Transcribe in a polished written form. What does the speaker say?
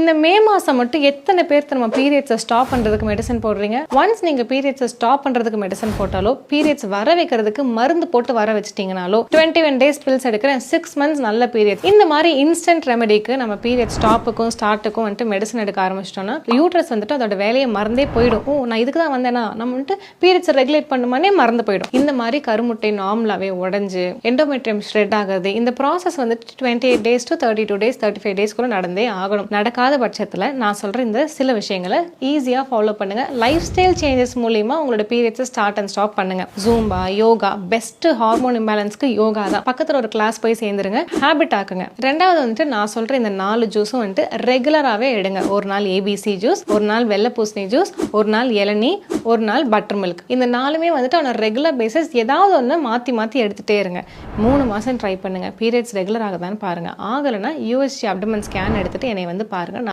இந்த மே மாசம் மட்டும் எத்தனை பேர் நம்ம பீரியட்ஸை ஸ்டாப் பண்றதுக்கு மெடிசன் போடுறீங்க? ஒன்ஸ் நீங்க பீரியட்ஸை ஸ்டாப் பண்றதுக்கு மெடிசன் போட்டாலோ, பீரியட்ஸ் வர வைக்கிறதுக்கு மருந்து போட்டு வர வச்சிட்டீங்கனாலோ, 21 days பில்ஸ் எடுக்கிறேன் 6 months நல்ல பீரியட், இந்த மாதிரி இன்ஸ்டன்ட் ரெமெடிக்கு நம்ம பீரியட் ஸ்டாப்புக்கும் ஸ்டார்ட்டுக்கும் வந்துட்டு மெடிசன் எடுக்க ஆரம்பிச்சிட்டோம்னா யூட்ரஸ் வந்துட்டு அதோட வேலையை மறந்தே போயிடும். ஓ, நான் இதுக்கு தான் வந்தேனா, நம்ம வந்துட்டு பீரியட்ஸை ரெகுலேட் பண்ணுமானே மறந்து போயிடும். இந்த மாதிரி கருமுட்டை நார்மலாவே உடஞ்சு எண்டோமெட்ரியம் ஷ்ரெட் ஆகுது. இந்த ப்ராசஸ் வந்துட்டு 28 days to 32 days 35 days கூட நடந்தே ஆகணும். நடக்காத பட்சத்தில் நான் சொல்ற இந்த சில விஷயங்களை ஈஸியா ஃபாலோ பண்ணுங்க. லைஃப் ஸ்டைல் சேஞ்சஸ் மூலியமா உங்களோட பீரியட்ஸை ஸ்டார்ட் அண்ட் ஸ்டாப் பண்ணுங்க. ஜூம்பா, யோகா, பெஸ்ட் ஹார்மோன் இம்பேலன்ஸ்க்கு யோகா தான். பக்கத்துல ஒரு கிளாஸ் போய் சேர்ந்துருங்க, ஹேபிட் ஆக்குங்க. ரெண்டாவது வந்துட்டு நான் சொல்ற இந்த 4 ஜூஸும் வந்துட்டு ரெகுலராகவே எடுங்க. ஒரு நாள் ஏபிசி ஜூஸ், ஒரு நாள் வெள்ளை பூசணி ஜூஸ், ஒரு நாள் இளநீ, ஒரு நாள் பட்டர் மில்க். இந்த 4மே வந்துட்டு அவன ரெகுலர் பேசிஸ் ஏதாவது ஒன்று மாற்றி மாற்றி எடுத்துகிட்டே இருங்க. 3 மாதம் ட்ரை பண்ணுங்க. பீரியட்ஸ் ரெகுலர் ஆகுதான்னு பாருங்க. ஆகலைன்னா யூஎஸ்ஜி அப்டமன் ஸ்கேன் எடுத்துட்டு என்னை வந்து பாருங்க.